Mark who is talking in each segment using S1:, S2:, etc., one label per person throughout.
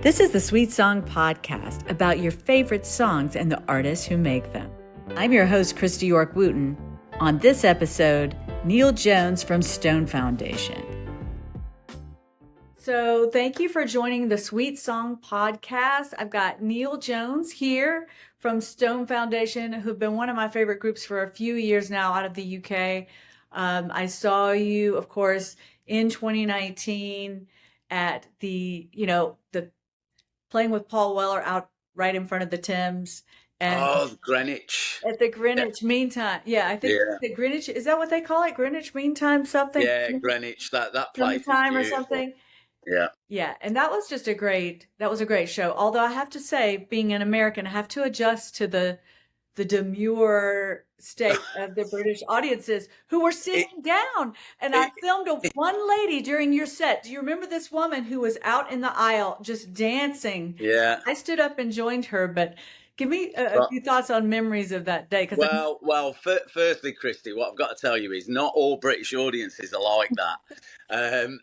S1: This is the Sweet Song Podcast about your favorite songs and the artists who make them. I'm your host, Kristi York Wooten. On this episode, Neil Jones from Stone Foundation. So thank you for joining the Sweet Song Podcast. I've got Neil Jones here from Stone Foundation, who've been one of my favorite groups for a few years now out of the UK. I saw you, of course, in 2019 at the playing with Paul Weller out right in front of the Thames. And
S2: Greenwich.
S1: at the Greenwich Meantime. Yeah, I think
S2: Yeah,
S1: the Greenwich, is that what they call it? Greenwich Meantime something?
S2: yeah, Greenwich. That place is
S1: Sometime or
S2: beautiful.
S1: something?
S2: Yeah.
S1: Yeah, and that was a great show. Although I have to say, being an American, I have to adjust to the demure state of the British audiences who were
S2: It,
S1: sitting down. And I
S2: it,
S1: filmed one lady during your set. Do you remember this woman who was out in the aisle just dancing?
S2: yeah.
S1: I stood up and joined her, but give me a
S2: But,
S1: few thoughts on memories of that day. Because
S2: firstly, Christy, what I've got to tell you is not all British audiences are like that.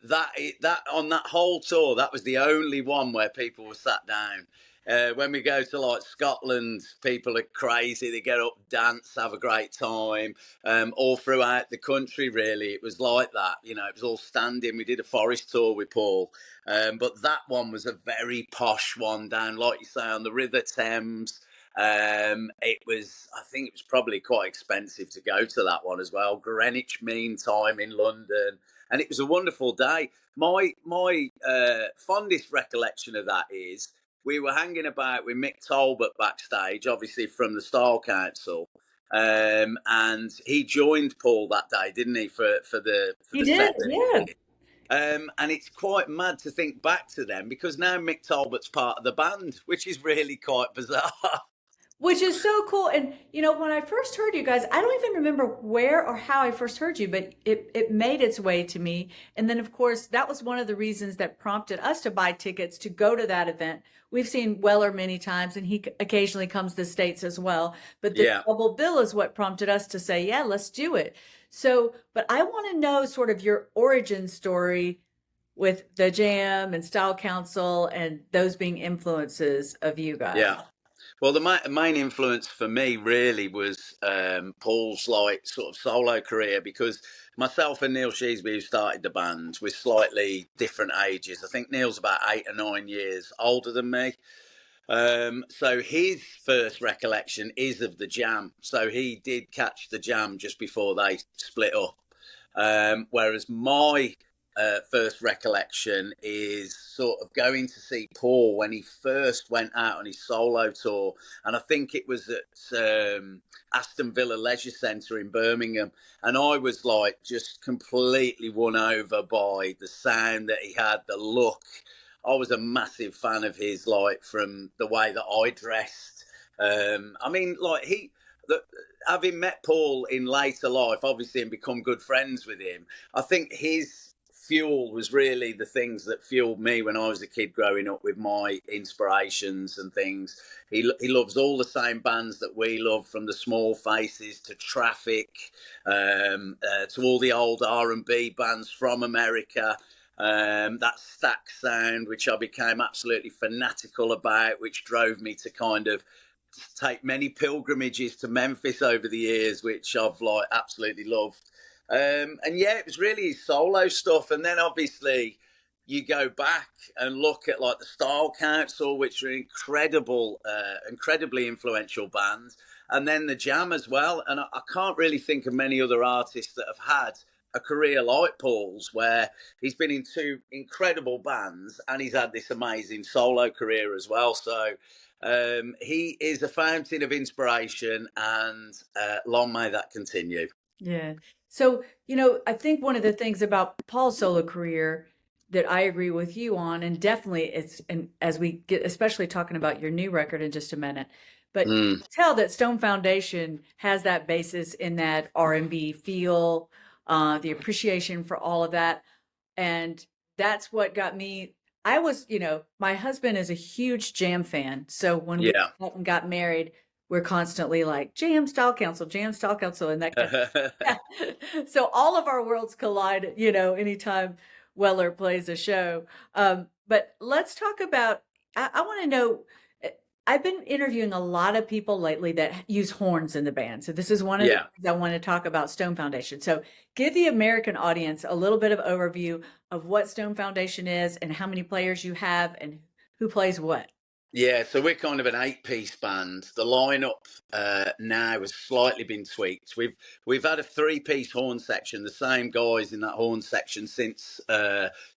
S2: That on that whole tour, that was the only one where people were sat down. When we go to like Scotland, people are crazy. They get up, dance, have a great time. All throughout the country, really, it was like that. You know, it was all standing. We did a forest tour with Paul, but that one was a very posh one down, like you say, on the River Thames. I think it was probably quite expensive to go to that one as well. Greenwich Mean Time in London, and it was a wonderful day. My fondest recollection of that is we were hanging about with Mick Talbot backstage, obviously from the Style Council, and he joined Paul that day, didn't he, for the
S1: he
S2: set
S1: did,
S2: that he
S1: yeah.
S2: did. And it's quite mad to think back to them because now Mick Talbot's part of the band, which is really quite bizarre.
S1: Which is so cool. And, when I first heard you guys, I don't even remember where or how I first heard you, but it made its way to me. And then, of course, that was one of the reasons that prompted us to buy tickets to go to that event. We've seen Weller many times, and he occasionally comes to the States as well. But the
S2: Yeah.
S1: double bill is what prompted us to say, yeah, let's do it. So, but I want to know sort of your origin story with the Jam and Style Council and those being influences of you guys.
S2: Yeah. Well, the main influence for me really was Paul's like sort of solo career because myself and Neil Sheasby, who started the band, we're slightly different ages. I think Neil's about 8 or 9 years older than me. So his first recollection is of the Jam. So he did catch the Jam just before they split up. Whereas my first recollection is sort of going to see Paul when he first went out on his solo tour, and I think it was at Aston Villa Leisure Centre in Birmingham, and I was like just completely won over by the sound that he had, the look. I was a massive fan of his, like from the way that I dressed. I mean, like having met Paul in later life, obviously, and become good friends with him, I think his fuel was really the things that fueled me when I was a kid growing up with my inspirations and things. He loves all the same bands that we love, from the Small Faces to Traffic, to all the old R&B bands from America. That stack sound, which I became absolutely fanatical about, which drove me to kind of take many pilgrimages to Memphis over the years, which I've like absolutely loved. And yeah, it was really his solo stuff. And then obviously you go back and look at like the Style Council, which are incredibly influential bands. And then the Jam as well. And I can't really think of many other artists that have had a career like Paul's, where he's been in 2 incredible bands and he's had this amazing solo career as well. So he is a fountain of inspiration, and long may that continue.
S1: Yeah. So, I think one of the things about Paul's solo career that I agree with you on, and definitely and as we get, especially talking about your new record in just a minute, but
S2: Mm.
S1: tell that Stone Foundation has that basis in that R&B feel, the appreciation for all of that. And that's what got me. I was, my husband is a huge Jam fan. So when we
S2: Yeah.
S1: met and got married, we're constantly like Jam Style Council, and that kind of. So all of our worlds collide, anytime Weller plays a show. But let's talk about I want to know. uh, I've been interviewing a lot of people lately that use horns in the band. So this is one of the
S2: Yeah.
S1: things I want to talk about Stone Foundation. So give the American audience a little bit of overview of what Stone Foundation is and how many players you have and who plays what.
S2: Yeah, so we're kind of an eight-piece band. The lineup now has slightly been tweaked. We've had a three-piece horn section, the same guys in that horn section since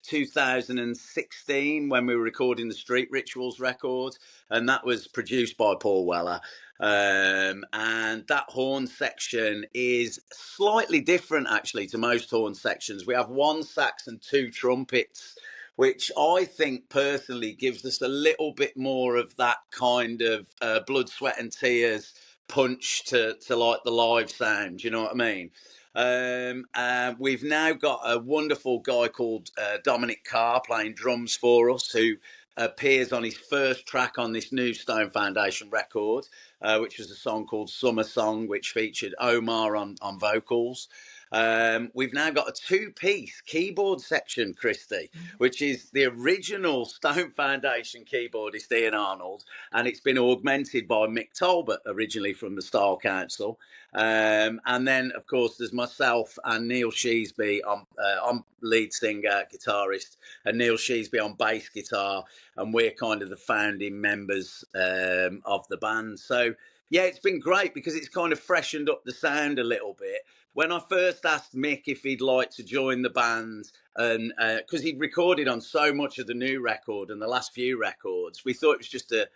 S2: 2016 when we were recording the Street Rituals record, and that was produced by Paul Weller. And that horn section is slightly different actually to most horn sections. We have one sax and two trumpets, which I think personally gives us a little bit more of that kind of blood, sweat, and tears punch to like the live sound. You know what I mean? We've now got a wonderful guy called Dominic Carr playing drums for us, who appears on his first track on this new Stone Foundation record, which was a song called Summer Song, which featured Omar on vocals. We've now got a two-piece keyboard section, Kristi, which is the original Stone Foundation keyboardist Ian Arnold, and it's been augmented by Mick Talbot, originally from the Style Council. And then, of course, there's myself and Neil Sheasby. I'm lead singer, guitarist, and Neil Sheasby on bass guitar, and we're kind of the founding members of the band. So, yeah, it's been great because it's kind of freshened up the sound a little bit. When I first asked Mick if he'd like to join the band, and because he'd recorded on so much of the new record and the last few records, we thought it was just a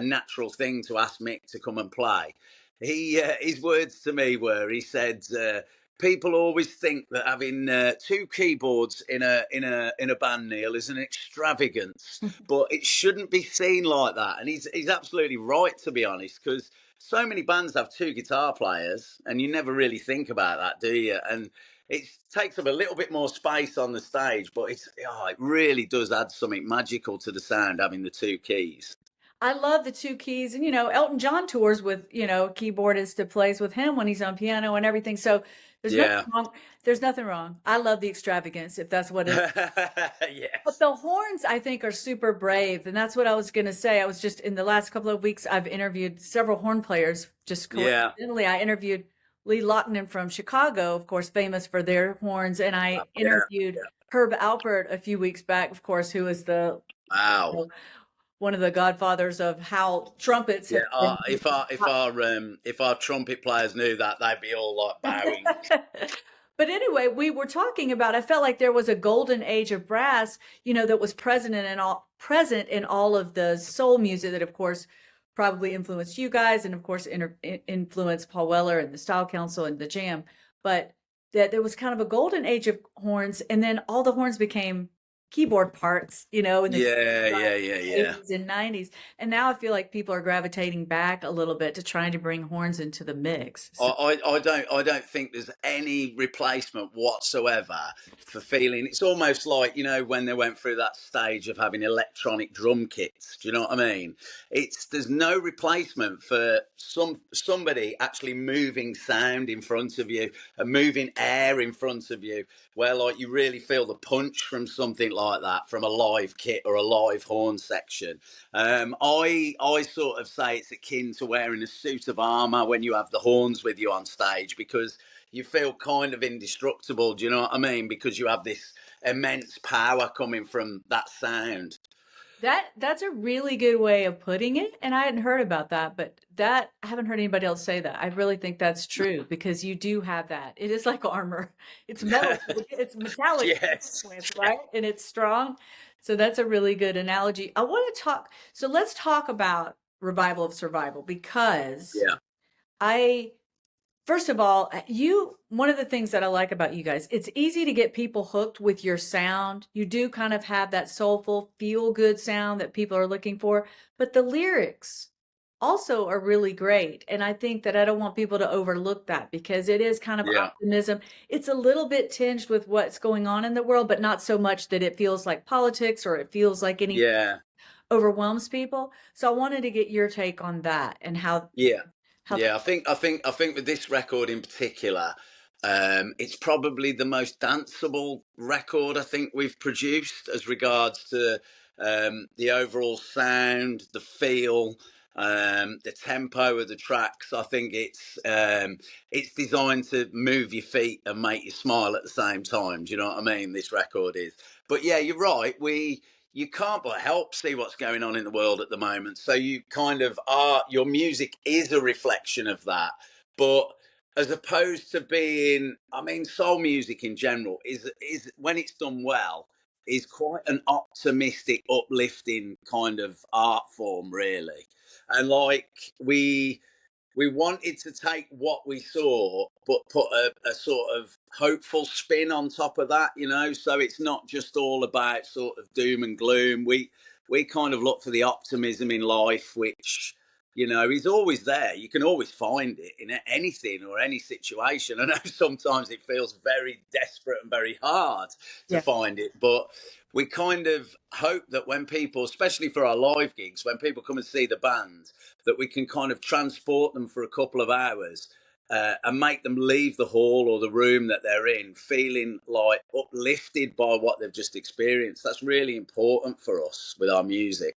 S2: natural thing to ask Mick to come and play. His words to me were, he said, people always think that having two keyboards in a band, Neil, is an extravagance, but it shouldn't be seen like that. And he's absolutely right, to be honest, because so many bands have two guitar players, and you never really think about that, do you? And it takes up a little bit more space on the stage, but it really does add something magical to the sound having the two keys.
S1: I love the two keys, and Elton John tours with keyboardist that plays with him when he's on piano and everything. So there's nothing
S2: Yeah.
S1: wrong. There's nothing wrong. I love the extravagance, if that's what it is. But
S2: Yes.
S1: the horns, I think, are super brave, and that's what I was going to say. I was just in the last couple of weeks, I've interviewed several horn players. Just
S2: Yeah.
S1: coincidentally, I interviewed Lee Loughnane from Chicago, of course, famous for their horns, and I
S2: Yeah.
S1: interviewed Herb Alpert a few weeks back, of course, who is the
S2: Wow.
S1: one of the godfathers of how trumpets
S2: Yeah.
S1: have been.
S2: If our trumpet players knew that, they'd be all like bowing.
S1: But anyway, we were talking about, I felt like there was a golden age of brass, that was present in all of the soul music that, of course, probably influenced you guys, and of course influenced Paul Weller and the Style Council and the Jam. But that there was kind of a golden age of horns, and then all the horns became keyboard parts, in the
S2: Yeah.
S1: 80s and 90s. And now I feel like people are gravitating back a little bit to trying to bring horns into the mix. So,
S2: I don't think there's any replacement whatsoever for feeling. It's almost like, when they went through that stage of having electronic drum kits. Do you know what I mean? There's no replacement for somebody actually moving sound in front of you and moving air in front of you, where like you really feel the punch from something like that, from a live kit or a live horn section. I sort of say it's akin to wearing a suit of armor when you have the horns with you on stage, because you feel kind of indestructible. Do you know what I mean? Because you have this immense power coming from that sound.
S1: that's a really good way of putting it, and I hadn't heard about that, but I haven't heard anybody else say that. I really think that's true because you do have that. It is like armor. It's metal. It's metallic,
S2: Yes.
S1: right? And it's strong. So that's a really good analogy. I want to talk. So let's talk about Revival of Survival, because
S2: Yeah.
S1: I first of all, one of the things that I like about you guys, it's easy to get people hooked with your sound. You do kind of have that soulful, feel good sound that people are looking for, but the lyrics also are really great. And I think that I don't want people to overlook that, because it is kind of
S2: Yeah.
S1: optimism. It's a little bit tinged with what's going on in the world, but not so much that it feels like politics or it feels like any
S2: Yeah.
S1: overwhelms people. So I wanted to get your take on that and how
S2: Yeah.
S1: how
S2: Yeah, I think with this record in particular, It's probably the most danceable record I think we've produced as regards to the overall sound, the feel, the tempo of the tracks. I think it's designed to move your feet and make you smile at the same time. Do you know what I mean? This record is. But yeah, you're right. You can't but help see what's going on in the world at the moment. So you kind of are. Your music is a reflection of that, but as opposed to being, I mean, soul music in general is when it's done well, is quite an optimistic, uplifting kind of art form, really. And like we wanted to take what we saw, but put a sort of hopeful spin on top of that, you know. So it's not just all about sort of doom and gloom. We kind of look for the optimism in life, which you know is always there. You can always find it in anything or any situation. I know sometimes it feels very desperate and very hard to
S1: Yeah.
S2: find it, but we kind of hope that when people, especially for our live gigs, when people come and see the band, that we can kind of transport them for a couple of hours and make them leave the hall or the room that they're in feeling like uplifted by what they've just experienced. That's really important for us with our music.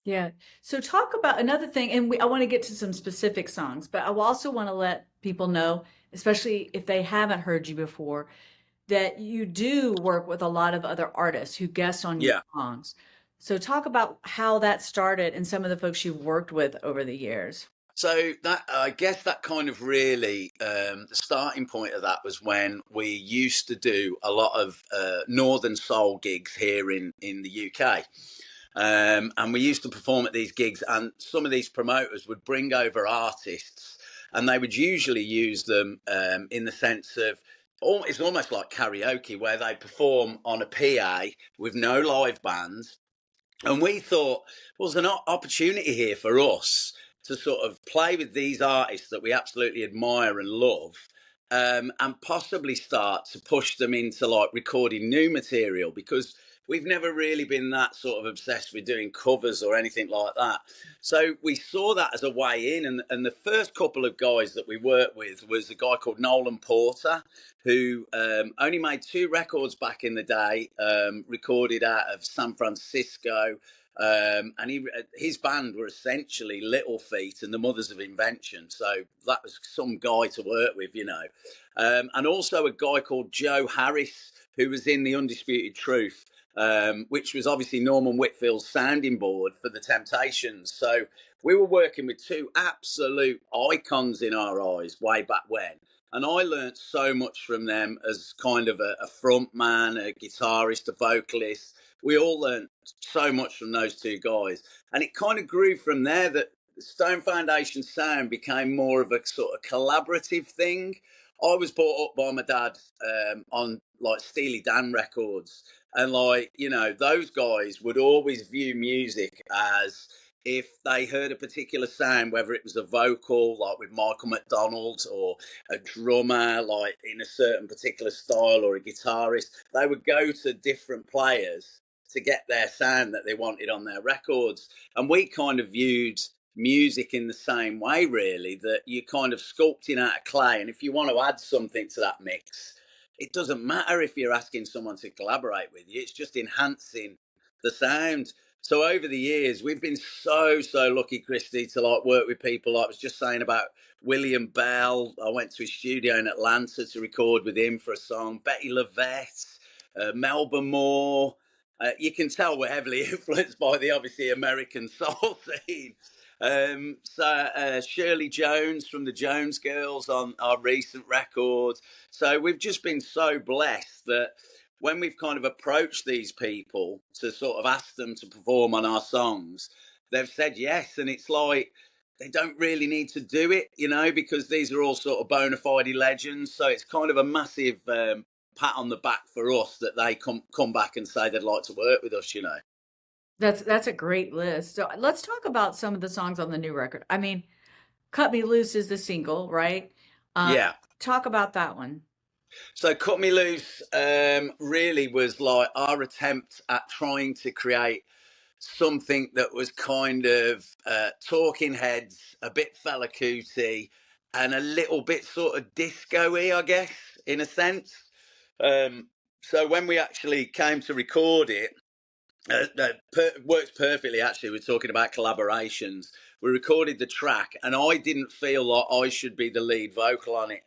S1: Yeah. So talk about another thing, and I want to get to some specific songs, but I also want to let people know, especially if they haven't heard you before, that you do work with a lot of other artists who guest on your
S2: Yeah.
S1: songs. So talk about how that started and some of the folks you've worked with over the years.
S2: So that I guess that kind of really the starting point of that was when we used to do a lot of northern soul gigs here in the UK. And we used to perform at these gigs, and some of these promoters would bring over artists, and they would usually use them in the sense of it's almost like karaoke, where they perform on a PA with no live band. And we thought well, there's an opportunity here for us to sort of play with these artists that we absolutely admire and love, and possibly start to push them into like recording new material because we've never really been that sort of obsessed with doing covers or anything like that. So we saw that as a way in, and the first couple of guys that we worked with was a guy called Nolan Porter, who only made two records back in the day, recorded out of San Francisco. And his band were essentially Little Feat and the Mothers of Invention. So that was some guy to work with, you know. And also a guy called Joe Harris, who was in The Undisputed Truth, which was obviously Norman Whitfield's sounding board for the Temptations. So we were working with two absolute icons in our eyes way back when. And I learned so much from them as kind of a front man, a guitarist, a vocalist. We all learned so much from those two guys. And it kind of grew from there that the Stone Foundation sound became more of a sort of collaborative thing. I was brought up by my dad on like Steely Dan records. And like, you know, those guys would always view music as if they heard a particular sound, whether it was a vocal, like with Michael McDonald, or a drummer, like in a certain particular style, or a guitarist, they would go to different players to get their sound that they wanted on their records. And we kind of viewed music in the same way, really, that you're kind of sculpting out of clay. And if you want to add something to that mix, it doesn't matter if you're asking someone to collaborate with you, it's just enhancing the sound. So over the years, we've been so lucky, Kristi, to like work with people. Like I was just saying about William Bell. I went to his studio in Atlanta to record with him for a song. Bettye LaVette, Melba Moore. You can tell we're heavily influenced by the obviously American soul scene. Shirley Jones from the Jones Girls on our recent record. So we've just been so blessed that when we've kind of approached these people to sort of ask them to perform on our songs, they've said yes. And it's like they don't really need to do it, you know, because these are all sort of bona fide legends. So it's kind of a massive pat on the back for us that they come back and say they'd like to work with us, you know.
S1: That's a great list. So let's talk about some of the songs on the new record. I mean, Cut Me Loose is the single, right? Uh,
S2: Yeah.
S1: talk about that one.
S2: So Cut Me Loose really was like our attempt at trying to create something that was kind of talking heads, a bit fella cootie, and a little bit sort of disco-y, I guess, in a sense. So when we actually came to record it, works perfectly. Actually, we're talking about collaborations. We recorded the track, and I didn't feel like I should be the lead vocal on it.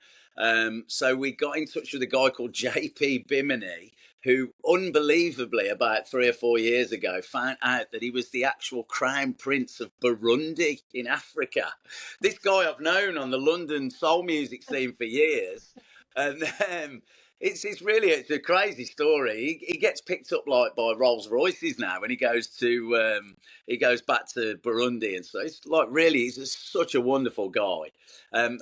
S2: So we got in touch with a guy called JP Bimini, who unbelievably about 3 or 4 years ago found out that he was the actual crown prince of Burundi in Africa. This guy I've known on the London soul music scene for years, and it's a crazy story. He gets picked up like by Rolls Royces now when he goes back to Burundi, and so it's like really he's such a wonderful guy.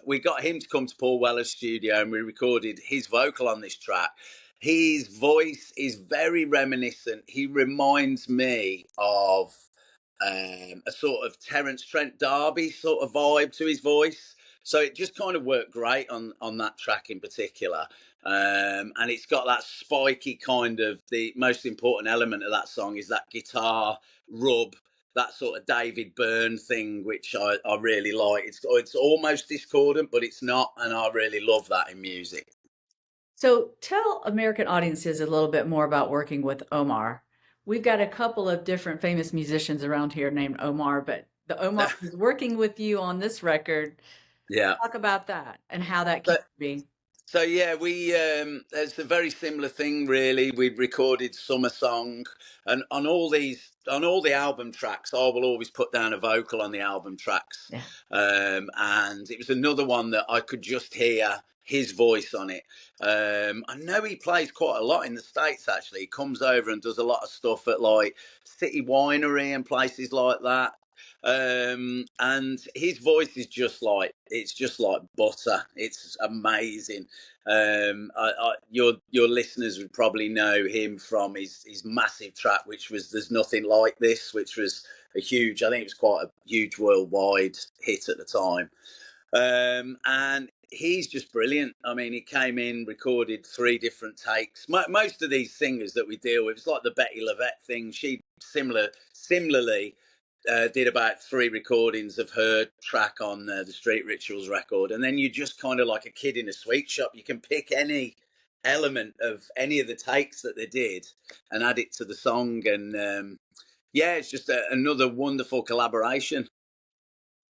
S2: We got him to come to Paul Weller's studio, and we recorded his vocal on this track. His voice is very reminiscent. He reminds me of a sort of Terence Trent D'Arby sort of vibe to his voice. So it just kind of worked great on that track in particular. And it's got that spiky kind of, the most important element of that song is that guitar rub, that sort of David Byrne thing, which I really like. It's almost discordant, but it's not, and I really love that in music.
S1: So tell American audiences a little bit more about working with Omar. We've got a couple of different famous musicians around here named Omar, but the Omar who's working with you on this record.
S2: Yeah.
S1: Talk about that and how that came to be.
S2: So yeah, it's a very similar thing really. We'd recorded Summer Song, and on all the album tracks, I will always put down a vocal on the album tracks.
S1: Yeah.
S2: And it was another one that I could just hear his voice on it. I know he plays quite a lot in the States actually. He comes over and does a lot of stuff at like City Winery and places like that. And his voice is just like butter. It's amazing. Your listeners would probably know him from his massive track, which was "There's Nothing Like This," which was I think it was quite a huge worldwide hit at the time. And he's just brilliant. I mean, he came in, recorded 3 different takes. Most of these singers that we deal with, it's like the Bettye LaVette thing. She similarly did about 3 recordings of her track on the Street Rituals record, and then you're just kind of like a kid in a sweet shop. You can pick any element of any of the takes that they did and add it to the song, and it's just another wonderful collaboration.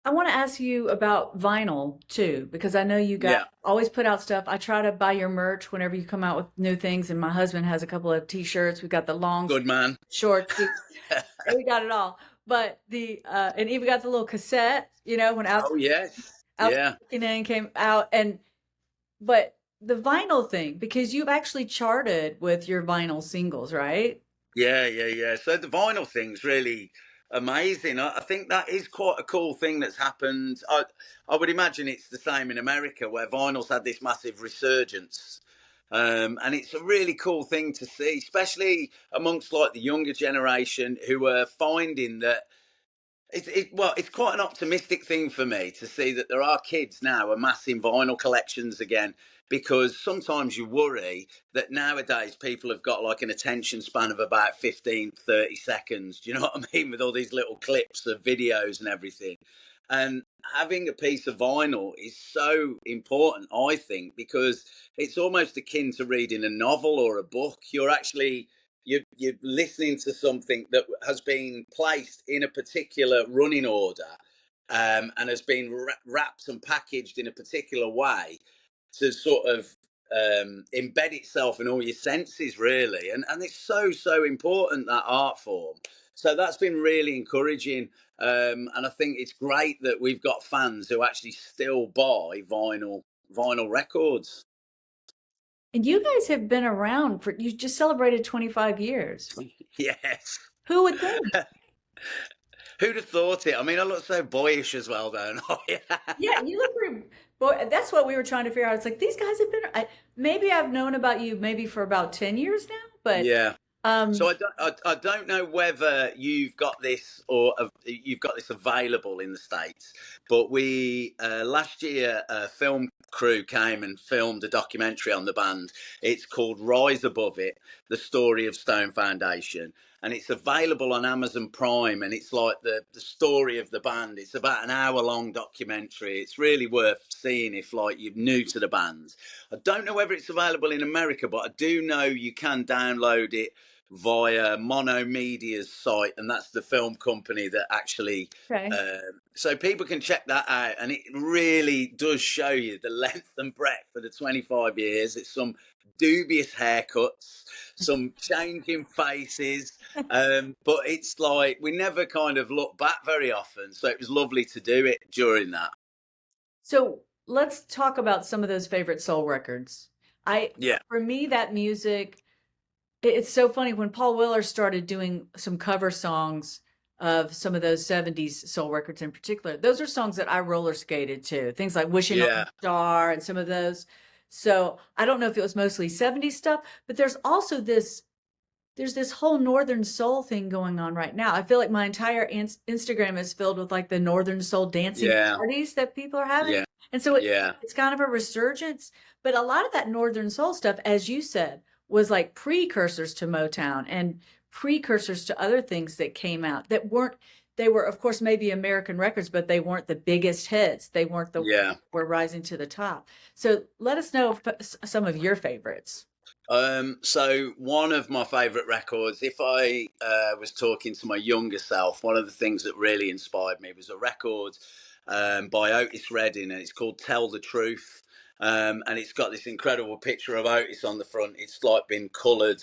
S1: I want to ask you about vinyl too, because I know you guys always put out stuff. I try to buy your merch whenever you come out with new things, and my husband has a couple of T-shirts. We've got the long,
S2: good man,
S1: short, we got it all. But and even got the little cassette, when
S2: oh yes,
S1: came out, but the vinyl thing, because you've actually charted with your vinyl singles, right?
S2: Yeah. So the vinyl thing's really amazing. I think that is quite a cool thing that's happened. I would imagine it's the same in America, where vinyl's had this massive resurgence. And it's a really cool thing to see, especially amongst like the younger generation who are finding that it's quite an optimistic thing for me to see that there are kids now amassing vinyl collections again, because sometimes you worry that nowadays people have got like an attention span of about 15, 30 seconds. Do you know what I mean? With all these little clips of videos and everything. And having a piece of vinyl is so important, I think, because it's almost akin to reading a novel or a book. You're listening to something that has been placed in a particular running order, and has been wrapped and packaged in a particular way to sort of embed itself in all your senses, really. And it's so important, that art form. So that's been really encouraging. And I think it's great that we've got fans who actually still buy vinyl records.
S1: And you guys have been around you just celebrated 25 years.
S2: Yes.
S1: Who would think?
S2: Who'd have thought it? I mean, I look so boyish as well, don't I?
S1: Yeah, you look pretty. Boy, that's what we were trying to figure out. It's like, these guys have been. Maybe I've known about you maybe for about 10 years now, but
S2: yeah. So I don't know whether you've got this available in the States, but we last year a film crew came and filmed a documentary on the band. It's called Rise Above It: The Story of Stone Foundation. and it's available on Amazon Prime, and it's like the story of the band. It's about an hour-long documentary. It's really worth seeing if like you're new to the band. I don't know whether it's available in America, but I do know you can download it via Monomedia's site, and that's the film company that actually.
S1: Okay.
S2: So people can check that out, and it really does show you the length and breadth of the 25 years. It's some dubious haircuts, some changing faces, but it's like we never kind of look back very often. So it was lovely to do it during that.
S1: So let's talk about some of those favorite soul records.
S2: Yeah,
S1: For me, that music, it's so funny when Paul Weller started doing some cover songs of some of those 70s soul records in particular. Those are songs that I roller skated to, things like Wishing on a
S2: yeah,
S1: Star and some of those. So I don't know if it was mostly 70s stuff, but there's this whole Northern Soul thing going on right now. I feel like my entire Instagram is filled with like the Northern Soul dancing
S2: yeah,
S1: parties that people are having.
S2: yeah,
S1: And so
S2: yeah,
S1: it's kind of a resurgence. But a lot of that Northern Soul stuff, as you said, was like precursors to Motown and precursors to other things that came out that weren't, they were, of course, maybe American records, but they weren't the biggest hits. They weren't the ones
S2: yeah.
S1: that were rising to the top. So let us know some of your favorites.
S2: So one of my favorite records, if I was talking to my younger self, one of the things that really inspired me was a record by Otis Redding, and it's called Tell the Truth. And it's got this incredible picture of Otis on the front. It's like been coloured.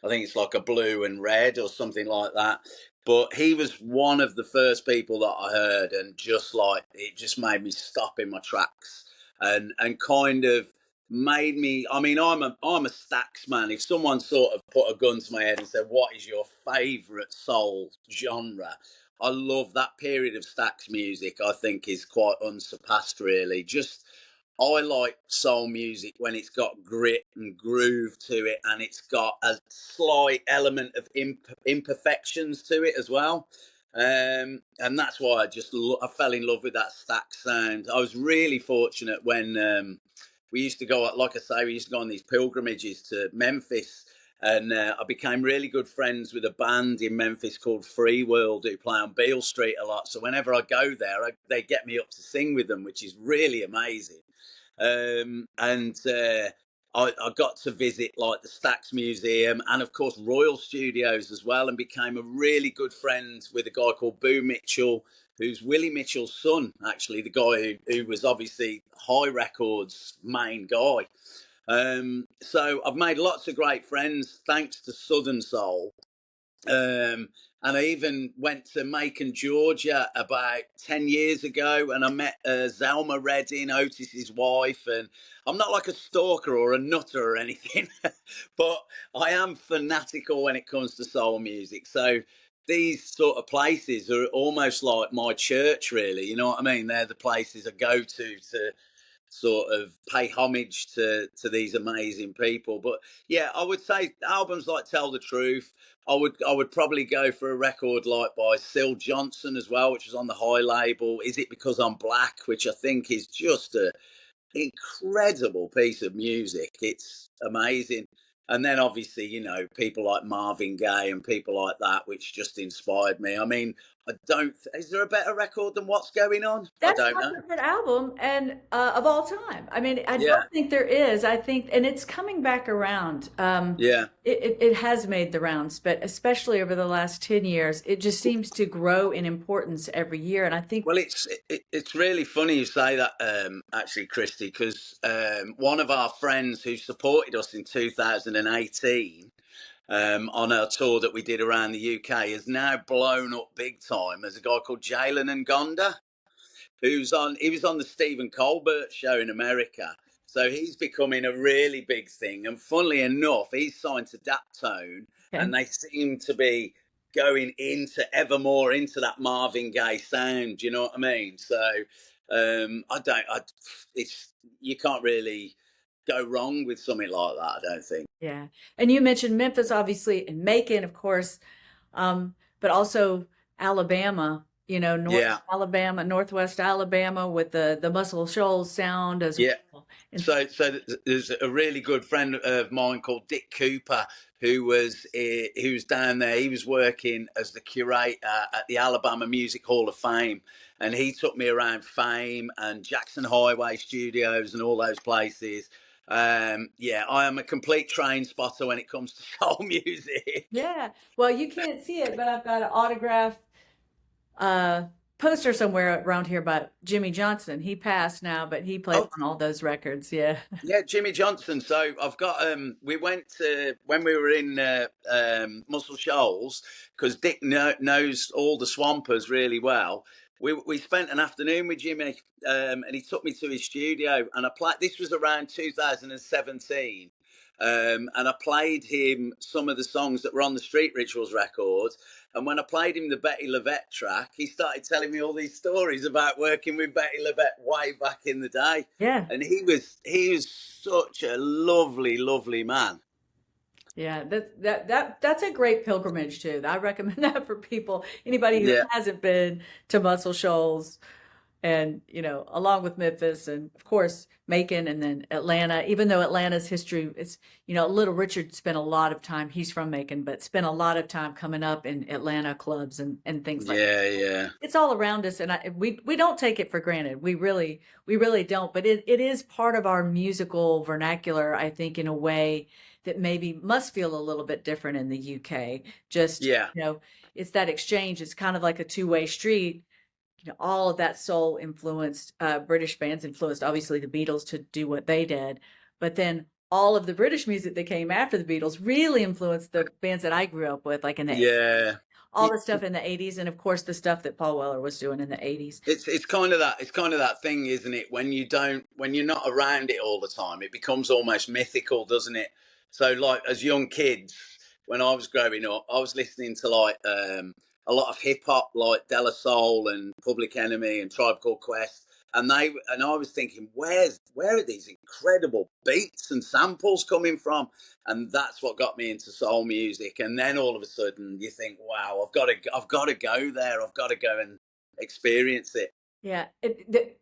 S2: I think it's like a blue and red or something like that. But he was one of the first people that I heard, and just like it just made me stop in my tracks and kind of made me. I mean, I'm a Stax man. If someone sort of put a gun to my head and said, "What is your favourite soul genre?" I love that period of Stax music. I think is quite unsurpassed, really. Just I like soul music when it's got grit and groove to it, and it's got a slight element of imperfections to it as well. And that's why I fell in love with that Stack sound. I was really fortunate when we used to go, like I say, we used to go on these pilgrimages to Memphis, and I became really good friends with a band in Memphis called Free World who play on Beale Street a lot. So whenever I go there, they get me up to sing with them, which is really amazing. And I got to visit like the Stax Museum and of course Royal Studios as well, and became a really good friend with a guy called Boo Mitchell, who's Willie Mitchell's son, actually, the guy who was obviously High Records' main guy. So I've made lots of great friends thanks to Southern Soul. And I even went to Macon, Georgia about 10 years ago, and I met Zelma Redding, Otis's wife. And I'm not like a stalker or a nutter or anything, but I am fanatical when it comes to soul music. So these sort of places are almost like my church, really. You know what I mean? They're the places I go to sort of pay homage to these amazing people. But yeah, I would say albums like Tell the Truth. I would probably go for a record like by Syl Johnson as well, which is on the High label. Is It Because I'm Black, which I think is just a incredible piece of music. It's amazing. And then obviously, people like Marvin Gaye and people like that, which just inspired me. I mean, I don't. Is there a better record than What's Going On? I
S1: That's
S2: don't
S1: my
S2: know.
S1: favorite album and of all time. I mean, I
S2: Yeah,
S1: don't think there is. I think, and it's coming back around.
S2: yeah.
S1: It has made the rounds, but especially over the last 10 years, it just seems to grow in importance every year. And I think
S2: Well, it's really funny you say that, actually, Kristi, because one of our friends who supported us in 2018 on our tour that we did around the UK has now blown up big time as a guy called Jalen Ngonda, he was on the Stephen Colbert show in America. So he's becoming a really big thing. And funnily enough, he's signed to Daptone,
S1: okay.
S2: and they seem to be going into ever more into that Marvin Gaye sound. You know what I mean? So it's, you can't really go wrong with something like that, I don't think.
S1: Yeah. And you mentioned Memphis, obviously, and Macon, of course, but also Alabama
S2: Yeah.
S1: Northwest Alabama with the Muscle Shoals sound as
S2: Yeah.
S1: well. And
S2: So there's a really good friend of mine called Dick Cooper who was down there. He was working as the curator at the Alabama Music Hall of Fame, and he took me around Fame and Jackson Highway Studios and all those places. Yeah, I am a complete train spotter when it comes to soul music.
S1: yeah, well, you can't see it, but I've got an autograph uh poster somewhere around here about Jimmy Johnson. He passed now, but he played
S2: Oh,
S1: on all those records. Yeah.
S2: yeah, Jimmy Johnson. So I've got we went to when we were in Muscle Shoals because Dick knows all the Swampers really well. We spent an afternoon with Jimmy, and he took me to his studio, and I played. This was around 2017, and I played him some of the songs that were on the Street Rituals record. And when I played him the Bettye LaVette track, he started telling me all these stories about working with Bettye LaVette way back in the day.
S1: Yeah.
S2: And he was such a lovely, lovely man.
S1: Yeah, that's a great pilgrimage too. I recommend that for people, anybody who
S2: Yeah,
S1: hasn't been to Muscle Shoals, and along with Memphis and of course Macon and then Atlanta. Even though Atlanta's history is, Little Richard spent a lot of time. He's from Macon, but spent a lot of time coming up in Atlanta clubs and things like that.
S2: yeah, yeah,
S1: It's all around us, and we don't take it for granted. We really don't. But it is part of our musical vernacular, I think, in a way that maybe must feel a little bit different in the UK. Just
S2: yeah,
S1: it's that exchange. It's kind of like a two-way street. All of that soul influenced, British bands influenced obviously the Beatles to do what they did, but then all of the British music that came after the Beatles really influenced the bands that I grew up with, like
S2: yeah.
S1: all the stuff in the 80s, and of course the stuff that Paul Weller was doing in the 80s.
S2: It's kind of that thing, isn't it? When you're not around it all the time, it becomes almost mythical, doesn't it? So like as young kids, when I was growing up, I was listening to like a lot of hip hop, like De La Soul and Public Enemy and Tribe Called Quest, and I was thinking, where are these incredible beats and samples coming from? And that's what got me into soul music. And then all of a sudden, you think, wow, I've got to go there. I've got to go and experience it.
S1: Yeah,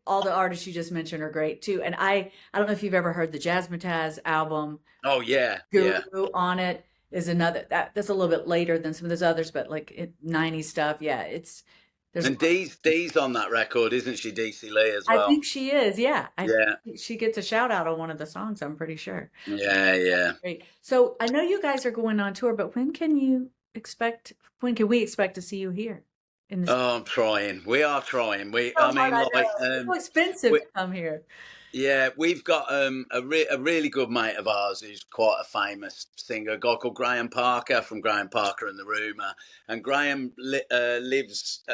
S1: all the artists you just mentioned are great too. And I don't know if you've ever heard the Jazzmatazz album.
S2: Oh yeah, yeah.
S1: Guru on it is another that's a little bit later than some of those others, but like 90s stuff. Yeah, there's
S2: And Dee's on that record, isn't she? DC Lee as
S1: I
S2: well.
S1: think she is. Yeah,
S2: Yeah,
S1: she gets a shout out on one of the songs, I'm pretty sure.
S2: yeah, yeah.
S1: Great. So I know you guys are going on tour, but when can we expect to see you here in this?
S2: Oh, I'm trying. We are trying.
S1: Oh,
S2: I mean,
S1: I know.
S2: like,
S1: It's so expensive
S2: we,
S1: to come here.
S2: yeah, we've got a really good mate of ours who's quite a famous singer, a guy called Graham Parker from Graham Parker and the Rumour. And Graham lives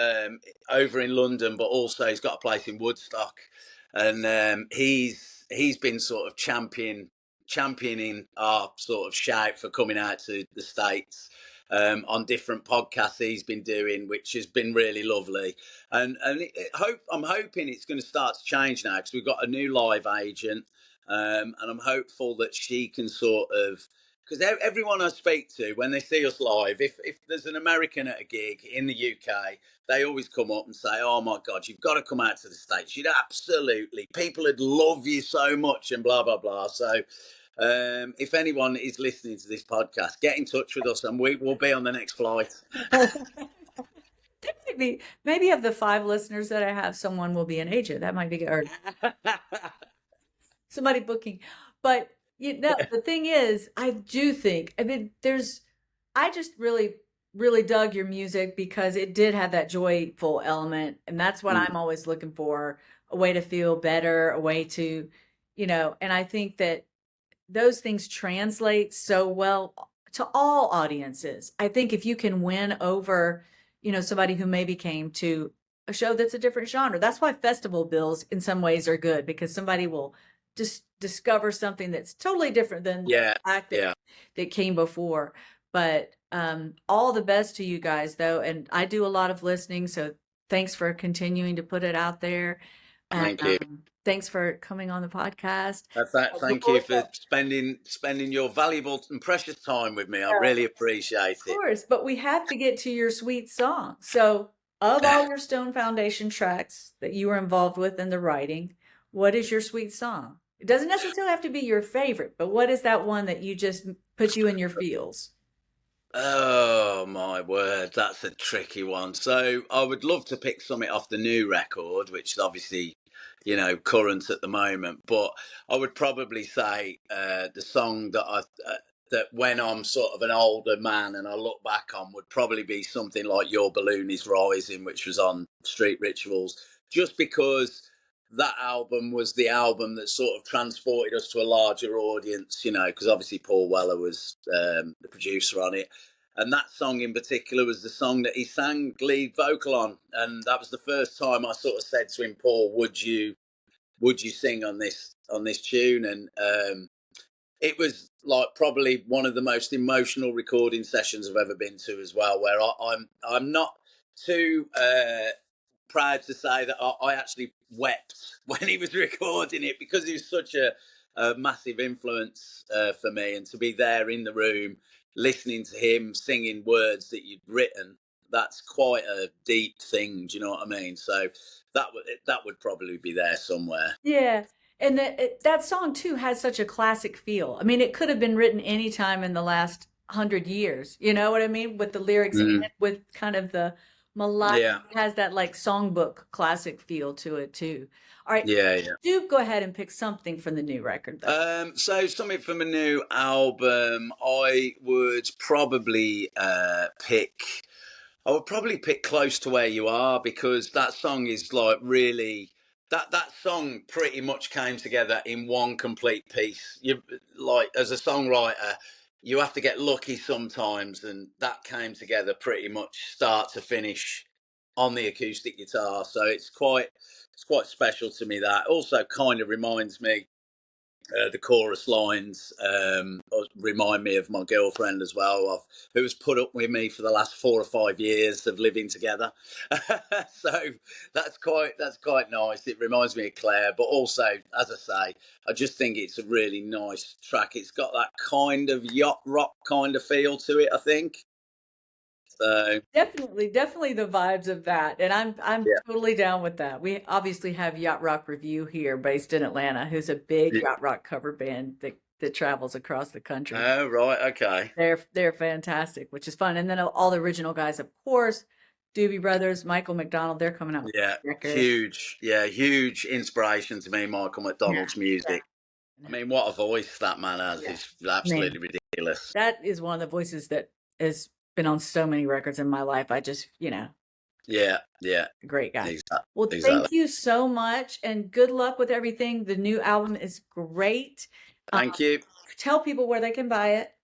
S2: over in London, but also he's got a place in Woodstock, and he's been sort of championing our sort of shout for coming out to the States. On different podcasts he's been doing, which has been really lovely, I'm hoping it's going to start to change now because we've got a new live agent, and I'm hopeful that she can sort of, because everyone I speak to when they see us live, if there's an American at a gig in the UK, they always come up and say, "Oh my God, you've got to come out to the States. You'd absolutely, people would love you so much," and blah blah blah. So. If anyone is listening to this podcast, get in touch with us and we will be on the next flight.
S1: Maybe of the 5 listeners that I have, someone will be an agent. That might be good. Or somebody booking. But the thing is, I do think, I mean, I just really, really dug your music because it did have that joyful element. And that's what I'm always looking for, a way to feel better, a way to, and I think that those things translate so well to all audiences. I think if you can win over, somebody who maybe came to a show that's a different genre, that's why festival bills in some ways are good, because somebody will just discover something that's totally different than
S2: Yeah,
S1: the act
S2: yeah.
S1: that came before. But all the best to you guys, though. And I do a lot of listening, so thanks for continuing to put it out there. And
S2: Thank you.
S1: thanks for coming on the podcast.
S2: Thank you for spending your valuable and precious time with me. I really appreciate
S1: Of
S2: it.
S1: course, but we have to get to your sweet song. So of all your Stone Foundation tracks that you were involved with in the writing, what is your sweet song? It doesn't necessarily have to be your favorite, but what is that one that you just puts you in your feels?
S2: Oh my word, that's a tricky one. So I would love to pick something off the new record, which is obviously, current at the moment. But I would probably say the song that when I'm sort of an older man and I look back on would probably be something like "Your Balloon Is Rising," which was on Street Rituals, just because that album was the album that sort of transported us to a larger audience, because obviously Paul Weller was the producer on it. And that song in particular was the song that he sang lead vocal on. And that was the first time I sort of said to him, Paul, would you sing on this tune? And it was like probably one of the most emotional recording sessions I've ever been to as well, where I'm not too proud to say that I actually wept when he was recording it, because he was such a massive influence for me. And to be there in the room listening to him singing words that you'd written, that's quite a deep thing. Do you know what I mean? So that would probably be there somewhere.
S1: Yeah. And that song too has such a classic feel. I mean, it could have been written any time in the last 100 years. You know what I mean? With the lyrics and with kind of the melodic,
S2: Yeah.
S1: it has that like songbook classic feel to it too. All right.
S2: Yeah.
S1: Do go ahead and pick something from the new record though.
S2: So something from a new album, I would probably pick. I would probably pick "Close to Where You Are," because that song is like really that song pretty much came together in one complete piece. You like, as a songwriter, you have to get lucky sometimes, and that came together pretty much start to finish on the acoustic guitar. So it's quite special to me. That also kind of reminds me, the chorus lines remind me of my girlfriend as well, who has put up with me for the last 4 or 5 years of living together. So that's quite nice. It reminds me of Claire, but also, as I say, I just think it's a really nice track. It's got that kind of yacht rock kind of feel to it, I think. So
S1: Definitely the vibes of that. And I'm
S2: yeah.
S1: totally down with that. We obviously have Yacht Rock Review here based in Atlanta, who's a big yacht rock cover band that travels across the country.
S2: Oh, right, okay.
S1: They're fantastic, which is fun. And then all the original guys, of course, Doobie Brothers, Michael McDonald, they're coming out with
S2: Yeah,
S1: a record.
S2: huge inspiration to me, Michael McDonald's music.
S1: Yeah.
S2: I mean, what a voice that man has.
S1: Yeah.
S2: It's absolutely ridiculous.
S1: That is one of the voices that has been on so many records in my life. I just,
S2: Yeah.
S1: great guy.
S2: Exactly.
S1: Well, thank you so much and good luck with everything. The new album is great.
S2: Thank you.
S1: Tell people where they can buy it.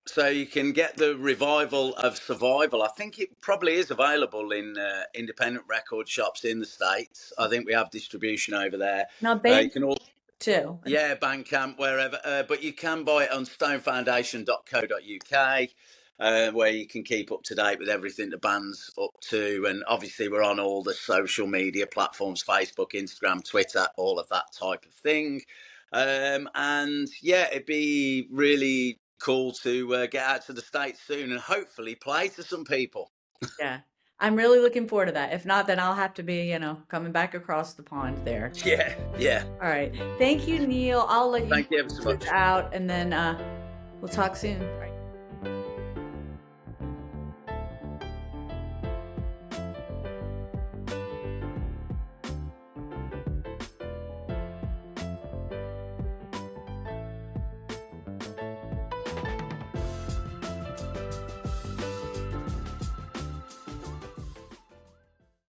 S2: So you can get the Revival of Survival. I think it probably is available in independent record shops in the States. I think we have distribution over there.
S1: Now,
S2: You can
S1: too.
S2: Yeah, Bandcamp, wherever. But you can buy it on stonefoundation.co.uk, where you can keep up to date with everything the band's up to. And obviously, we're on all the social media platforms: Facebook, Instagram, Twitter, all of that type of thing. And yeah, it'd be really cool to get out to the States soon and hopefully play to some people.
S1: Yeah. I'm really looking forward to that. If not, then I'll have to be, coming back across the pond there.
S2: Yeah.
S1: All right. Thank you, Neil. I'll let you
S2: Thank you ever so much.
S1: out, and then we'll talk soon. All right.